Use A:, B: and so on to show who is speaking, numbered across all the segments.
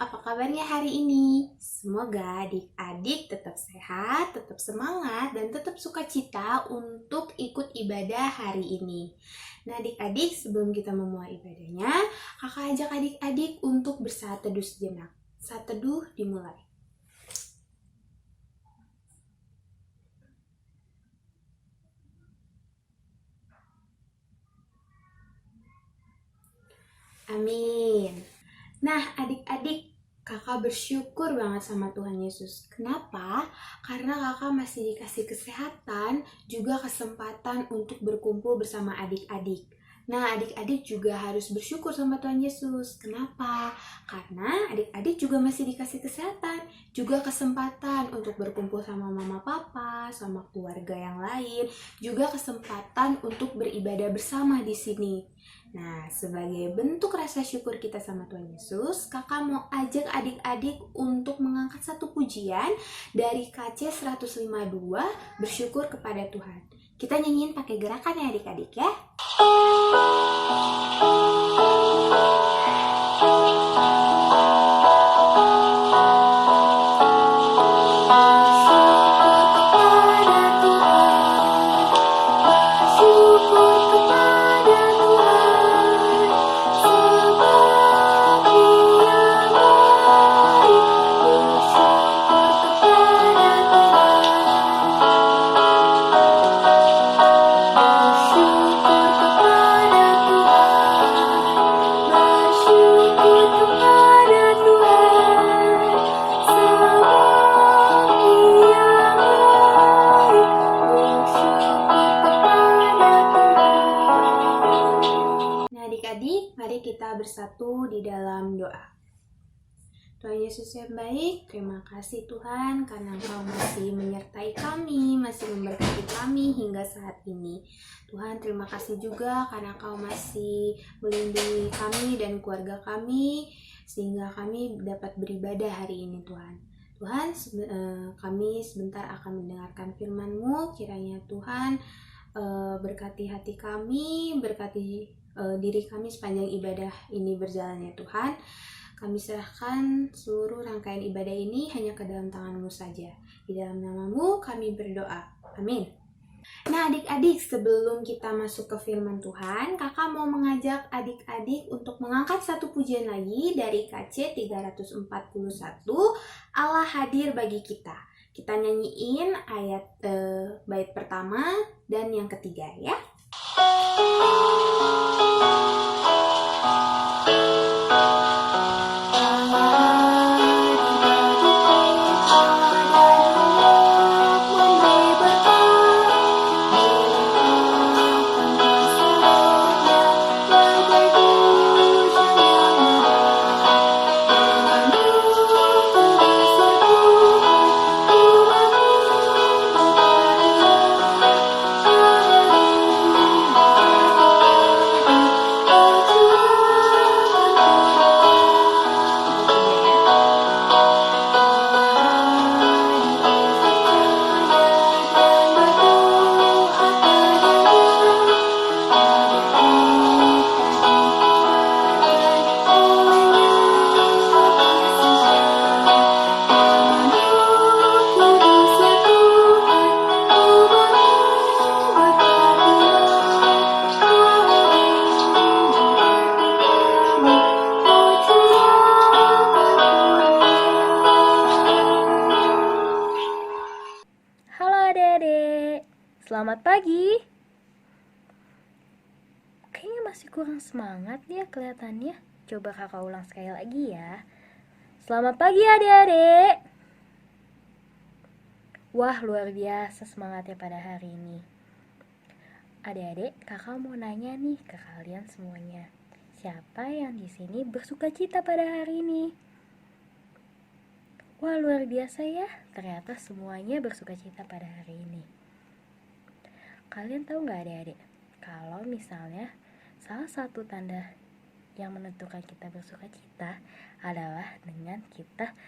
A: apa kabarnya hari ini? Semoga adik-adik tetap sehat, tetap semangat, dan tetap sukacita untuk ikut ibadah hari ini. Nah adik-adik, sebelum kita memulai ibadahnya, kakak ajak adik-adik untuk bersaat teduh sejenak. Saat teduh dimulai. Amin. Nah, adik-adik, kakak bersyukur banget sama Tuhan Yesus. Kenapa? Karena kakak masih dikasih kesehatan, juga kesempatan untuk berkumpul bersama adik-adik. Nah, adik-adik juga harus bersyukur sama Tuhan Yesus. Kenapa? Karena adik-adik juga masih dikasih kesehatan, juga kesempatan untuk berkumpul sama mama papa, sama keluarga yang lain, juga kesempatan untuk beribadah bersama di sini. Nah, sebagai bentuk rasa syukur kita sama Tuhan Yesus, kakak mau ajak adik-adik untuk mengangkat satu pujian dari KC 152, bersyukur kepada Tuhan. Kita nyanyiin pakai gerakan ya adik-adik ya. Adik-adik, mari kita bersatu di dalam doa. Tuhan Yesus yang baik, terima kasih Tuhan karena Engkau masih menyertai kami, masih memberkati kami hingga saat ini. Tuhan, terima kasih juga karena Engkau masih melindungi kami dan keluarga kami, sehingga kami dapat beribadah hari ini Tuhan. Tuhan, kami sebentar akan mendengarkan firman-Mu, kiranya Tuhan berkati hati kami, berkati diri kami sepanjang ibadah ini berjalan ya Tuhan. Kami serahkan seluruh rangkaian ibadah ini hanya ke dalam tangan-Mu saja. Di dalam nama-Mu kami berdoa. Amin. Nah adik-adik, sebelum kita masuk ke firman Tuhan, kakak mau mengajak adik-adik untuk mengangkat satu pujian lagi dari KC 341, Allah hadir bagi kita. Kita nyanyiin ayat bait pertama dan yang ketiga ya.
B: Selamat pagi. Kayaknya masih kurang semangat ya kelihatannya. Coba kakak ulang sekali lagi ya. Selamat pagi adik-adik. Wah, luar biasa semangatnya pada hari ini. Adik-adik, kakak mau nanya nih ke kalian semuanya. Siapa yang di sini bersukacita pada hari ini? Wah, luar biasa ya. Ternyata semuanya bersukacita pada hari ini. Kalian tahu nggak adik-adik, kalau misalnya salah satu tanda yang menentukan kita bersukacita adalah dengan kita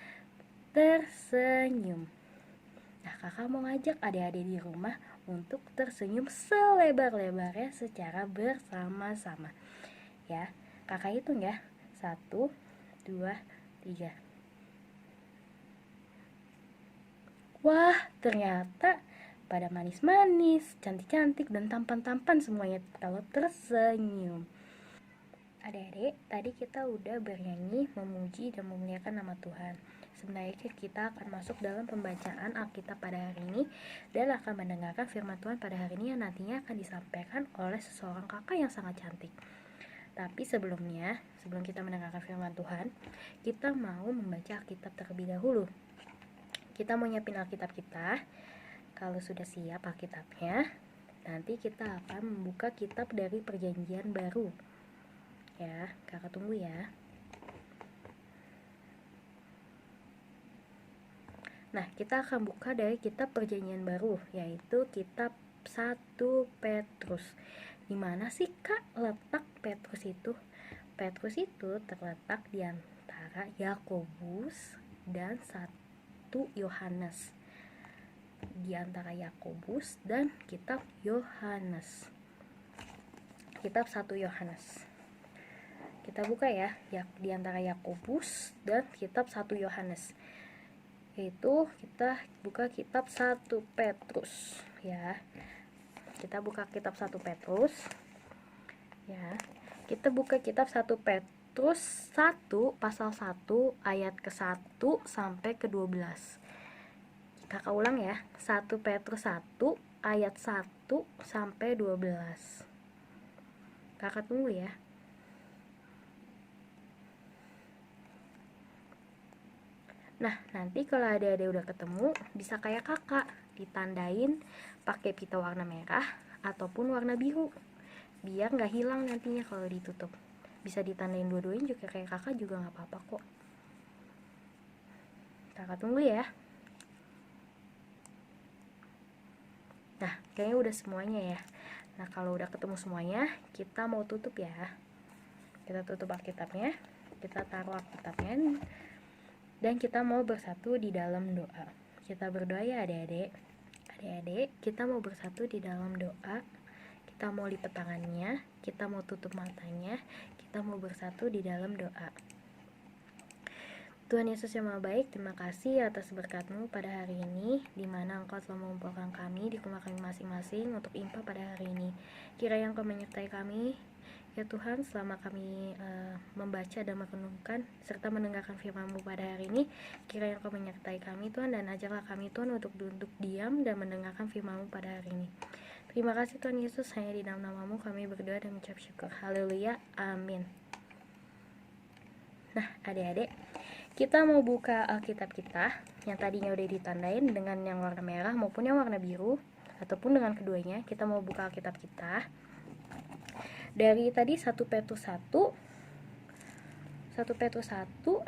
B: tersenyum. Nah, kakak mau ngajak adik-adik di rumah untuk tersenyum selebar-lebarnya secara bersama-sama. Ya, kakak hitung ya. 1, 2, 3. Wah, ternyata pada manis-manis, cantik-cantik, dan tampan-tampan semuanya kalau tersenyum. Adik-adik, tadi kita udah bernyanyi, memuji, dan memuliakan nama Tuhan. Sebenarnya kita akan masuk dalam pembacaan Alkitab pada hari ini dan akan mendengarkan firman Tuhan pada hari ini yang nantinya akan disampaikan oleh seseorang kakak yang sangat cantik. Tapi sebelumnya, sebelum kita mendengarkan firman Tuhan, kita mau membaca Alkitab terlebih dahulu. Kita mau nyiapin Alkitab kita. Kalau sudah siap Alkitabnya, nanti kita akan membuka kitab dari Perjanjian Baru. Ya, kakak tunggu ya. Nah, kita akan buka dari kitab Perjanjian Baru, yaitu kitab 1 Petrus. Di mana sih Kak letak Petrus itu? Petrus itu terletak di antara Yakobus dan 1 Yohanes. Di antara Yakobus dan kitab Yohanes. Kitab 1 Yohanes. Kita buka ya, di antara Yakobus dan kitab 1 Yohanes. Yaitu kita buka kitab 1 Petrus ya. Kita buka kitab 1 Petrus. Ya. Kita buka kitab 1 Petrus 1 pasal 1 ayat ke-1 sampai ke-12. Kakak ulang ya. 1 Petrus 1 ayat 1 sampai 12. Kakak tunggu ya. Nah, nanti kalau ada udah ketemu, bisa kayak kakak, ditandain pakai pita warna merah ataupun warna biru, biar nggak hilang nantinya kalau ditutup. Bisa ditandain dua-duanya juga kayak kakak juga nggak apa-apa kok. Kakak tunggu ya. Nah, kayaknya udah semuanya ya. Nah, kalau udah ketemu semuanya, kita mau tutup ya. Kita tutup Alkitabnya, kita taruh Alkitabnya, dan kita mau bersatu di dalam doa. Kita berdoa ya adik-adik. Adik-adik, kita mau bersatu di dalam doa. Kita mau lipat tangannya, kita mau tutup matanya, kita mau bersatu di dalam doa. Tuhan Yesus yang Maha Baik, terima kasih atas berkat-Mu pada hari ini, di mana Engkau telah mengumpulkan kami di rumah kami masing-masing untuk impa pada hari ini. Kiranya Engkau menyertai kami, ya Tuhan, selama kami membaca dan merenungkan serta mendengarkan firman-Mu pada hari ini. Kiranya Engkau menyertai kami Tuhan, dan ajarlah kami Tuhan untuk duduk diam dan mendengarkan firman-Mu pada hari ini. Terima kasih Tuhan Yesus, hanya di dalam nama-Mu kami berdoa dan mengucap syukur. Haleluya, amin. Nah adik-adik, kita mau buka Alkitab kita yang tadinya udah ditandain dengan yang warna merah maupun yang warna biru, ataupun dengan keduanya. Kita mau buka Alkitab kita dari tadi 1 Petrus 1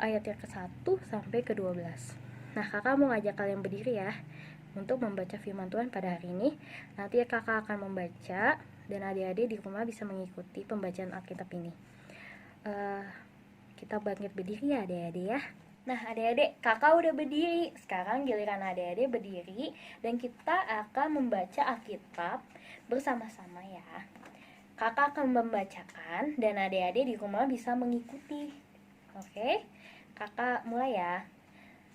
B: ayat yang ke-1 sampai ke-12. Nah, kakak mau ngajak kalian berdiri ya untuk membaca firman Tuhan pada hari ini. Nanti kakak akan membaca dan adik-adik di rumah bisa mengikuti pembacaan Alkitab ini. Kita bangkit berdiri ya adik-adik ya. Nah adik-adik, kakak udah berdiri. Sekarang giliran adik-adik berdiri dan kita akan membaca Alkitab bersama-sama ya. Kakak akan membacakan dan adik-adik di rumah bisa mengikuti. Oke, kakak mulai ya.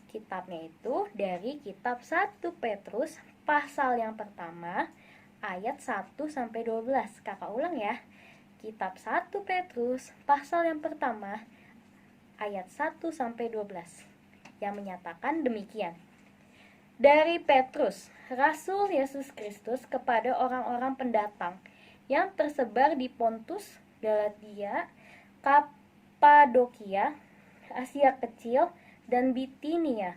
B: Kitabnya itu dari kitab 1 Petrus pasal yang pertama ayat 1 sampai 12. Kakak ulang ya. Kitab 1 Petrus pasal yang pertama ayat 1 sampai 12 yang menyatakan demikian. Dari Petrus, Rasul Yesus Kristus, kepada orang-orang pendatang yang tersebar di Pontus, Galatia, Kapadokia, Asia Kecil, dan Bitinia,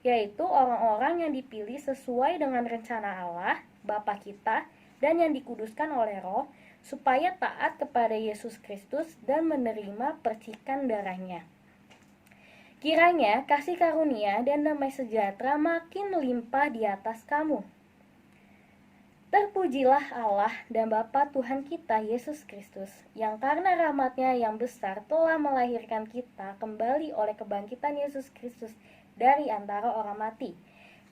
B: yaitu orang-orang yang dipilih sesuai dengan rencana Allah, Bapa kita, dan yang dikuduskan oleh Roh, supaya taat kepada Yesus Kristus dan menerima percikan darahnya. Kiranya kasih karunia dan damai sejahtera makin melimpah di atas kamu. Terpujilah Allah dan Bapa Tuhan kita Yesus Kristus, yang karena rahmat-Nya yang besar telah melahirkan kita kembali oleh kebangkitan Yesus Kristus dari antara orang mati,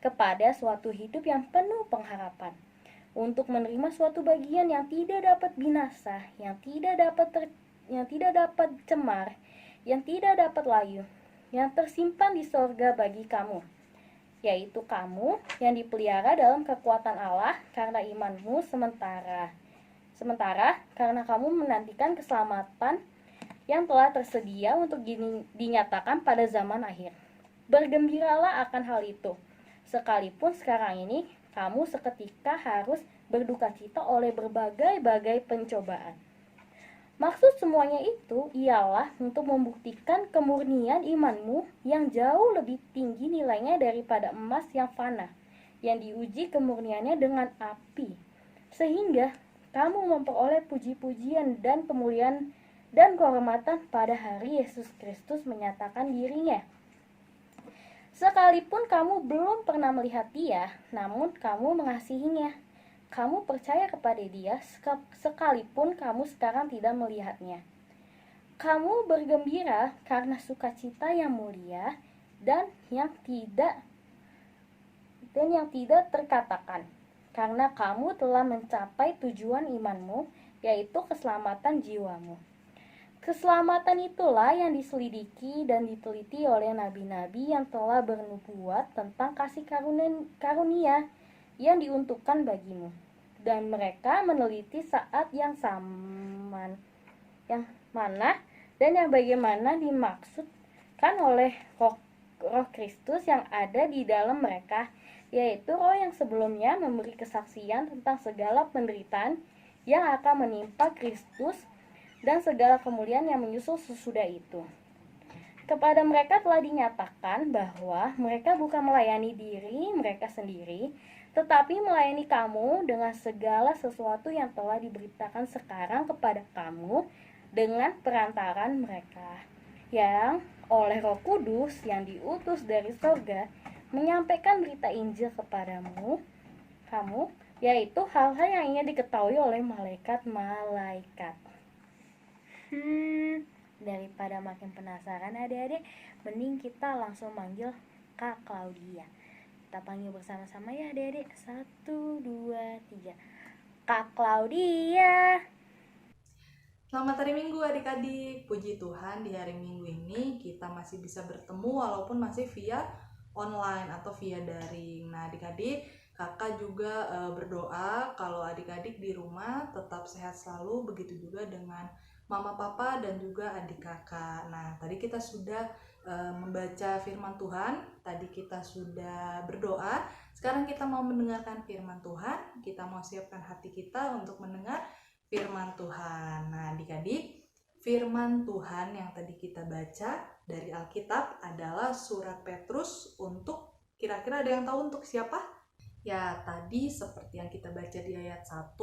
B: kepada suatu hidup yang penuh pengharapan, untuk menerima suatu bagian yang tidak dapat binasa, yang tidak dapat cemar, yang tidak dapat layu, yang tersimpan di sorga bagi kamu, yaitu kamu yang dipelihara dalam kekuatan Allah karena imanmu sementara. Sementara karena kamu menantikan keselamatan yang telah tersedia untuk dinyatakan pada zaman akhir. Bergembiralah akan hal itu, sekalipun sekarang ini kamu seketika harus berduka cita oleh berbagai-bagai pencobaan. Maksud semuanya itu ialah untuk membuktikan kemurnian imanmu yang jauh lebih tinggi nilainya daripada emas yang fana, yang diuji kemurniannya dengan api, sehingga kamu memperoleh puji-pujian dan kemuliaan dan kehormatan pada hari Yesus Kristus menyatakan dirinya. Sekalipun kamu belum pernah melihat Dia, namun kamu mengasihinya. Kamu percaya kepada Dia sekalipun kamu sekarang tidak melihatnya. Kamu bergembira karena sukacita yang mulia dan yang tidak terkatakan, karena kamu telah mencapai tujuan imanmu, yaitu keselamatan jiwamu. Keselamatan itulah yang diselidiki dan diteliti oleh nabi-nabi yang telah bernubuat tentang kasih karunia yang diuntukkan bagimu, dan mereka meneliti saat yang mana dan yang bagaimana dimaksudkan oleh roh Kristus yang ada di dalam mereka, yaitu roh yang sebelumnya memberi kesaksian tentang segala penderitaan yang akan menimpa Kristus dan segala kemuliaan yang menyusul sesudah itu. Kepada mereka telah dinyatakan bahwa mereka bukan melayani diri mereka sendiri, tetapi melayani kamu dengan segala sesuatu yang telah diberitakan sekarang kepada kamu dengan perantaran mereka, yang oleh Roh Kudus yang diutus dari surga menyampaikan berita Injil kepadamu, yaitu hal-hal yang ingin diketahui oleh malaikat-malaikat. Daripada makin penasaran adik-adik, mending kita langsung manggil Kak Claudia. Kita panggil bersama-sama ya adik-adik. 1, 2, 3. Kak Claudia.
C: Selamat hari Minggu adik-adik. Puji Tuhan di hari Minggu ini kita masih bisa bertemu walaupun masih via online atau via daring. Nah adik-adik, kakak juga berdoa kalau adik-adik di rumah tetap sehat selalu, begitu juga dengan mama papa dan juga adik kakak. Nah tadi kita sudah membaca firman Tuhan, tadi kita sudah berdoa, sekarang kita mau mendengarkan firman Tuhan, kita mau siapkan hati kita untuk mendengar firman Tuhan. Nah adik-adik, firman Tuhan yang tadi kita baca dari Alkitab adalah surat Petrus untuk, kira-kira ada yang tahu untuk siapa? Ya tadi seperti yang kita baca di ayat 1,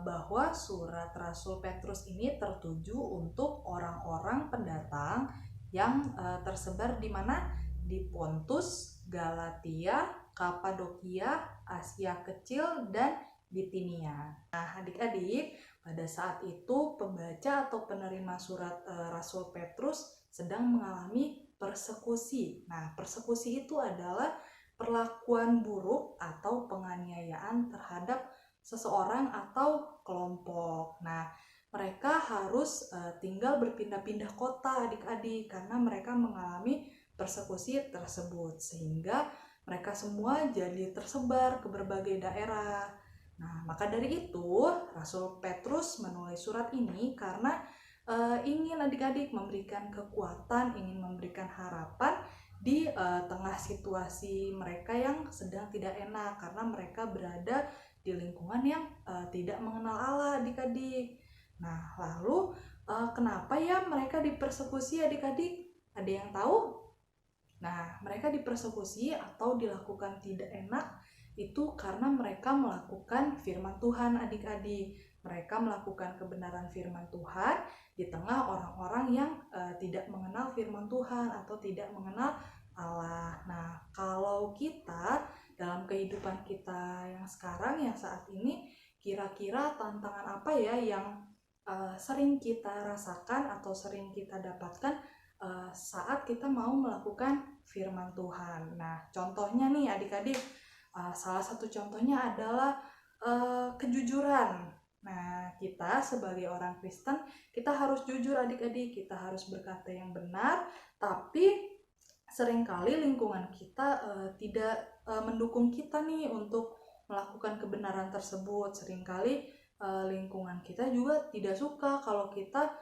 C: bahwa surat Rasul Petrus ini tertuju untuk orang-orang pendatang yang tersebar di mana? Di Pontus, Galatia, Kapadokia, Asia Kecil, dan Bitinia. Nah adik-adik, pada saat itu pembaca atau penerima surat Rasul Petrus sedang mengalami persekusi. Nah persekusi itu adalah perlakuan buruk atau penganiayaan terhadap seseorang atau kelompok. Nah mereka harus tinggal berpindah-pindah kota adik-adik karena mereka mengalami persekusi tersebut, sehingga mereka semua jadi tersebar ke berbagai daerah. Nah maka dari itu Rasul Petrus menulis surat ini karena ingin adik-adik memberikan kekuatan, ingin memberikan harapan di tengah situasi mereka yang sedang tidak enak, karena mereka berada di lingkungan yang tidak mengenal Allah adik-adik. Nah lalu kenapa ya mereka dipersekusi adik-adik? Ada yang tahu? Nah mereka dipersekusi atau dilakukan tidak enak itu karena mereka melakukan firman Tuhan adik-adik. Mereka melakukan kebenaran firman Tuhan di tengah orang-orang yang tidak mengenal firman Tuhan atau tidak mengenal Allah. Nah kalau kita dalam kehidupan kita yang sekarang, yang saat ini, kira-kira tantangan apa ya yang sering kita rasakan atau sering kita dapatkan saat kita mau melakukan firman Tuhan? Nah contohnya nih adik-adik, salah satu contohnya adalah kejujuran. Nah kita sebagai orang Kristen, kita harus jujur adik-adik, kita harus berkata yang benar, tapi seringkali lingkungan kita tidak mendukung kita nih untuk melakukan kebenaran tersebut. Seringkali lingkungan kita juga tidak suka kalau kita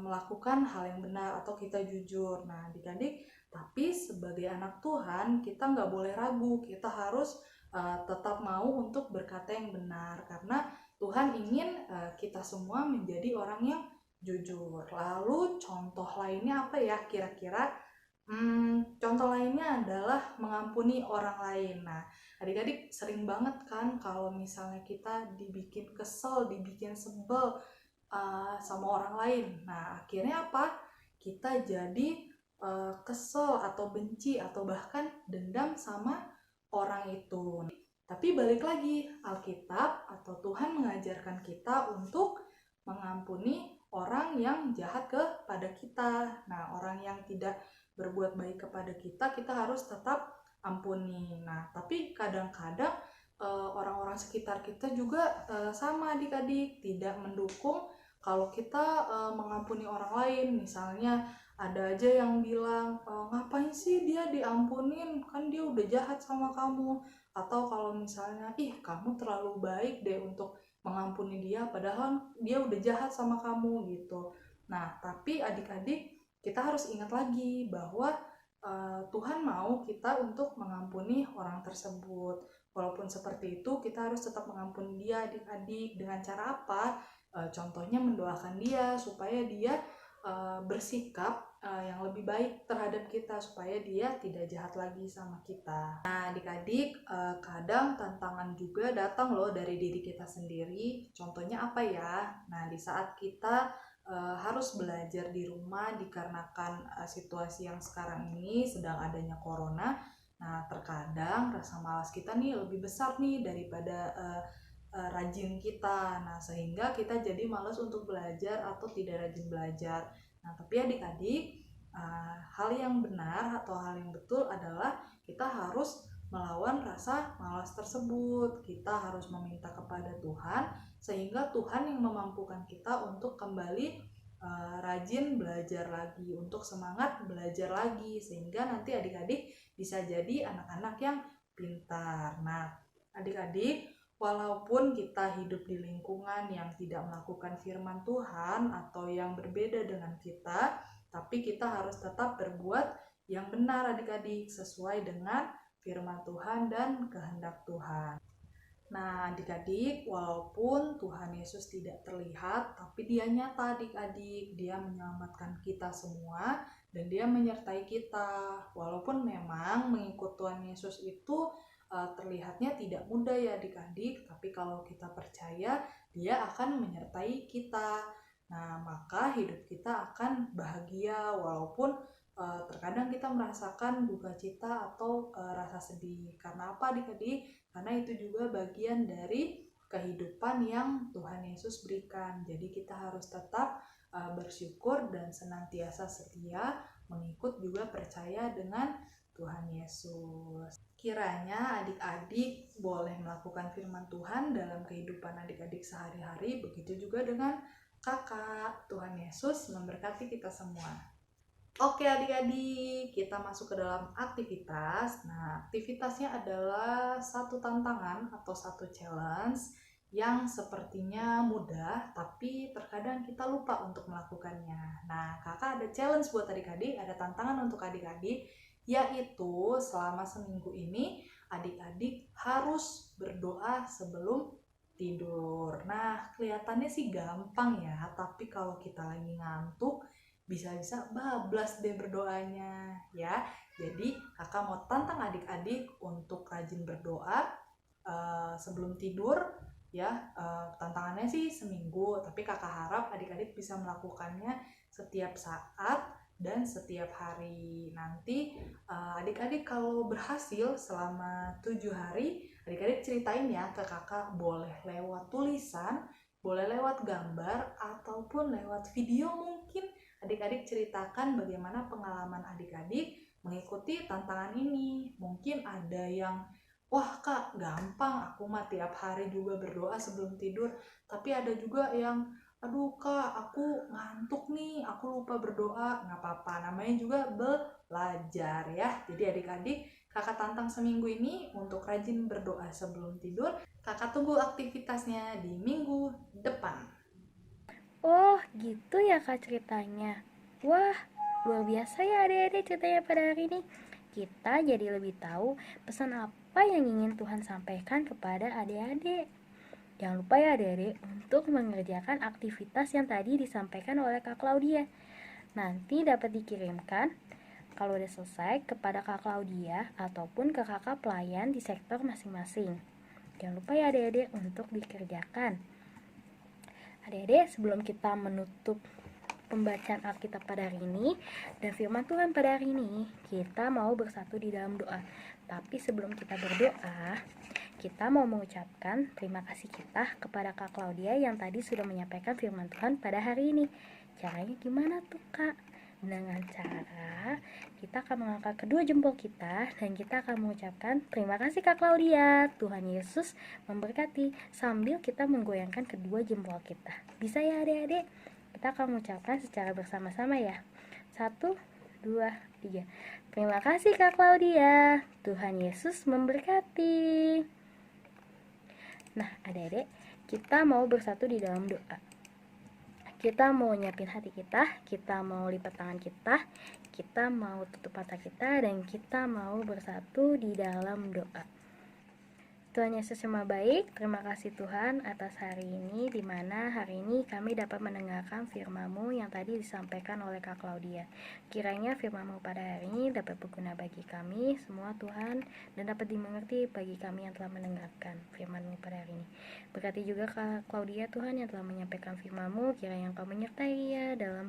C: melakukan hal yang benar atau kita jujur. Nah, adik-adik, tapi sebagai anak Tuhan kita nggak boleh ragu, kita harus tetap mau untuk berkata yang benar, karena Tuhan ingin kita semua menjadi orang yang jujur. Lalu contoh lainnya apa ya kira-kira? Contoh lainnya adalah mengampuni orang lain. Nah, adik-adik sering banget kan kalau misalnya kita dibikin kesel, dibikin sebel sama orang lain. Nah, akhirnya apa? Kita jadi kesel atau benci atau bahkan dendam sama orang itu. Tapi balik lagi, Alkitab atau Tuhan mengajarkan kita untuk mengampuni orang yang jahat kepada kita. Nah, orang yang tidak berbuat baik kepada kita, kita harus tetap ampuni. Nah, tapi kadang-kadang orang-orang sekitar kita juga sama adik-adik, tidak mendukung kalau kita mengampuni orang lain. Misalnya ada aja yang bilang, ngapain sih dia diampunin, kan dia udah jahat sama kamu. Atau kalau misalnya, kamu terlalu baik deh untuk mengampuni dia, padahal dia udah jahat sama kamu gitu. Nah, tapi adik-adik, kita harus ingat lagi bahwa Tuhan mau kita untuk mengampuni orang tersebut. Walaupun seperti itu, kita harus tetap mengampuni dia, adik-adik. Dengan cara apa? Contohnya mendoakan dia supaya dia bersikap yang lebih baik terhadap kita, supaya dia tidak jahat lagi sama kita. Nah, adik-adik, kadang tantangan juga datang loh dari diri kita sendiri. Contohnya apa ya? Nah, di saat kita harus belajar di rumah dikarenakan situasi yang sekarang ini sedang adanya corona. Nah, terkadang rasa malas kita nih lebih besar nih daripada rajin kita. Nah, sehingga kita jadi malas untuk belajar atau tidak rajin belajar. Nah, tapi adik-adik, hal yang benar atau hal yang betul adalah kita harus melawan rasa malas tersebut. Kita harus meminta kepada Tuhan sehingga Tuhan yang memampukan kita untuk kembali rajin belajar lagi, untuk semangat belajar lagi, sehingga nanti adik-adik bisa jadi anak-anak yang pintar. Nah, adik-adik, walaupun kita hidup di lingkungan yang tidak melakukan firman Tuhan atau yang berbeda dengan kita, tapi kita harus tetap berbuat yang benar adik-adik, sesuai dengan firman Tuhan dan kehendak Tuhan. Nah, adik-adik, walaupun Tuhan Yesus tidak terlihat, tapi dia nyata adik-adik. Dia menyelamatkan kita semua dan dia menyertai kita. Walaupun memang mengikut Tuhan Yesus itu terlihatnya tidak mudah ya adik-adik, tapi kalau kita percaya, dia akan menyertai kita. Nah, maka hidup kita akan bahagia walaupun terkadang kita merasakan duka cita atau rasa sedih. Karena apa adik-adik? Karena itu juga bagian dari kehidupan yang Tuhan Yesus berikan. Jadi kita harus tetap bersyukur dan senantiasa setia, mengikut juga percaya dengan Tuhan Yesus. Kiranya adik-adik boleh melakukan firman Tuhan dalam kehidupan adik-adik sehari-hari, begitu juga dengan kakak. Tuhan Yesus memberkati kita semua. Oke adik-adik, kita masuk ke dalam aktivitas. Nah, aktivitasnya adalah satu tantangan atau satu challenge yang sepertinya mudah, tapi terkadang kita lupa untuk melakukannya. Nah, kakak ada challenge buat adik-adik, ada tantangan untuk adik-adik, yaitu selama seminggu ini adik-adik harus berdoa sebelum tidur. Nah, kelihatannya sih gampang ya, tapi kalau kita lagi ngantuk, bisa-bisa bablas deh berdoanya ya. Jadi kakak mau tantang adik-adik untuk rajin berdoa sebelum tidur ya. Tantangannya sih seminggu, tapi kakak harap adik-adik bisa melakukannya setiap saat dan setiap hari. Nanti adik-adik kalau berhasil selama 7 hari, adik-adik ceritain ya ke kakak, boleh lewat tulisan, boleh lewat gambar, ataupun lewat video mungkin. Adik-adik ceritakan bagaimana pengalaman adik-adik mengikuti tantangan ini. Mungkin ada yang, wah kak gampang, aku mah tiap hari juga berdoa sebelum tidur. Tapi ada juga yang, aduh kak, aku ngantuk nih, aku lupa berdoa. Nggak apa-apa, namanya juga belajar ya. Jadi adik-adik, kakak tantang seminggu ini untuk rajin berdoa sebelum tidur. Kakak tunggu aktivitasnya di minggu depan.
B: Oh, gitu ya Kak ceritanya. Wah, luar biasa ya adik-adik ceritanya pada hari ini. Kita jadi lebih tahu pesan apa yang ingin Tuhan sampaikan kepada adik-adik. Jangan lupa ya adik-adik untuk mengerjakan aktivitas yang tadi disampaikan oleh Kak Claudia. Nanti dapat dikirimkan kalau udah selesai kepada Kak Claudia ataupun ke kakak pelayan di sektor masing-masing. Jangan lupa ya adik-adik untuk dikerjakan. Adik-adik, sebelum kita menutup pembacaan Alkitab pada hari ini dan firman Tuhan pada hari ini, kita mau bersatu di dalam doa. Tapi sebelum kita berdoa, kita mau mengucapkan terima kasih kita kepada Kak Claudia yang tadi sudah menyampaikan firman Tuhan pada hari ini. Caranya gimana tuh Kak? Dengan cara kita akan mengangkat kedua jempol kita dan kita akan mengucapkan terima kasih Kak Claudia, Tuhan Yesus memberkati, sambil kita menggoyangkan kedua jempol kita. Bisa ya adik-adik? Kita akan mengucapkan secara bersama-sama ya. 1, 2, 3. Terima kasih Kak Claudia, Tuhan Yesus memberkati. Nah adik-adik, kita mau bersatu di dalam doa. Kita mau nyiapin hati kita mau lipat tangan kita mau tutup mata kita, dan kita mau bersatu di dalam doa. Tuhan Yesus yang Maha Baik, terima kasih Tuhan atas hari ini, di mana hari ini kami dapat mendengarkan firman-Mu yang tadi disampaikan oleh Kak Claudia. Kiranya firman-Mu pada hari ini dapat berguna bagi kami semua Tuhan, dan dapat dimengerti bagi kami yang telah mendengarkan firman-Mu pada hari ini. Berkati juga Kak Claudia Tuhan yang telah menyampaikan firman-Mu, kiranya Engkau menyertai ia dalam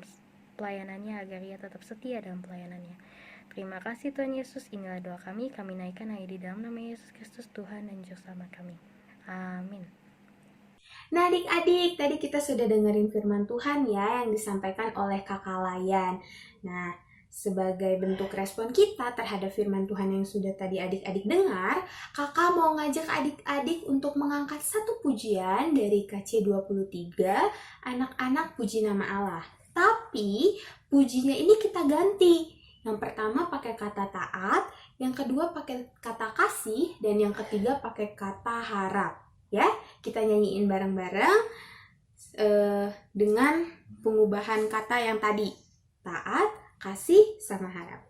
B: pelayanannya agar ia tetap setia dalam pelayanannya. Terima kasih Tuhan Yesus, inilah doa kami naikkan hanya di dalam nama Yesus Kristus Tuhan dan Juru Selamat kami. Amin.
A: Nah adik-adik, tadi kita sudah dengerin firman Tuhan ya yang disampaikan oleh Kakak Layan. Nah, sebagai bentuk respon kita terhadap firman Tuhan yang sudah tadi adik-adik dengar, kakak mau ngajak adik-adik untuk mengangkat satu pujian dari KC23, Anak-anak Puji Nama Allah. Tapi pujinya ini kita ganti. Yang pertama pakai kata taat, yang kedua pakai kata kasih, dan yang ketiga pakai kata harap. Ya, kita nyanyiin bareng-bareng dengan pengubahan kata yang tadi. Taat, kasih, sama harap.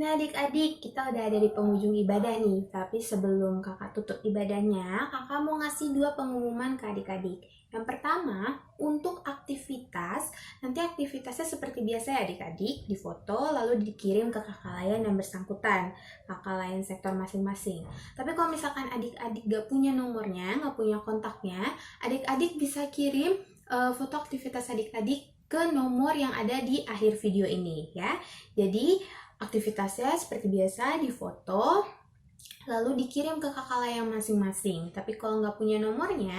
A: Nah adik-adik, kita udah ada di penghujung ibadah nih. Tapi sebelum kakak tutup ibadahnya, kakak mau ngasih 2 pengumuman ke adik-adik. Yang pertama, untuk aktivitas, nanti aktivitasnya seperti biasa ya adik-adik, difoto lalu dikirim ke kakak layan yang bersangkutan, kakak layan sektor masing-masing. Tapi kalau misalkan adik-adik gak punya nomornya, gak punya kontaknya, adik-adik bisa kirim foto aktivitas adik-adik ke nomor yang ada di akhir video ini ya. Jadi aktivitasnya seperti biasa difoto lalu dikirim ke kakak layan masing-masing. Tapi kalau nggak punya nomornya,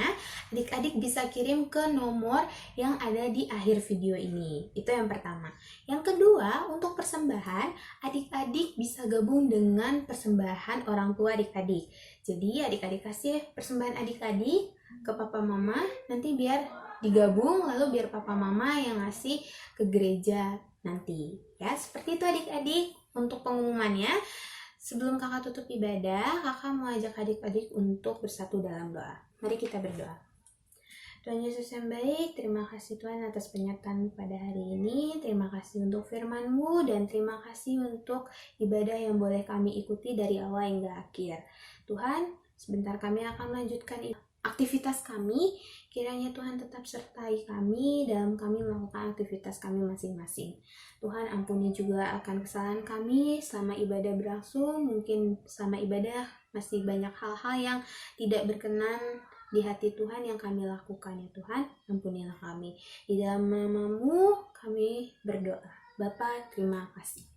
A: adik-adik bisa kirim ke nomor yang ada di akhir video ini. Itu yang pertama. Yang kedua, untuk persembahan, adik-adik bisa gabung dengan persembahan orang tua adik-adik. Jadi adik-adik kasih persembahan adik-adik ke papa mama, nanti biar digabung lalu biar papa mama yang ngasih ke gereja nanti. Ya, seperti itu adik-adik untuk pengumumannya. Sebelum kakak tutup ibadah, kakak mau ajak adik-adik untuk bersatu dalam doa. Mari kita berdoa. Tuhan Yesus yang baik, terima kasih Tuhan atas penyertaan pada hari ini. Terima kasih untuk firman-Mu dan terima kasih untuk ibadah yang boleh kami ikuti dari awal hingga akhir. Tuhan, sebentar kami akan melanjutkan aktivitas kami. Kiranya Tuhan tetap sertai kami dalam kami melakukan aktivitas kami masing-masing. Tuhan, ampuni juga akan kesalahan kami selama ibadah berlangsung. Mungkin selama ibadah masih banyak hal-hal yang tidak berkenan di hati Tuhan yang kami lakukan ya Tuhan, ampunilah kami. Di dalam nama-Mu kami berdoa. Bapa, terima kasih.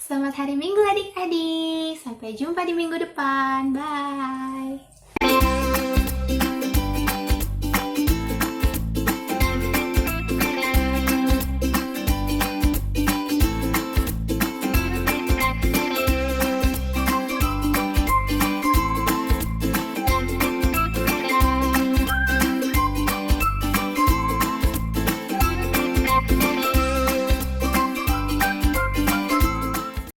A: Selamat hari Minggu adik-adik. Sampai jumpa di minggu depan. Bye.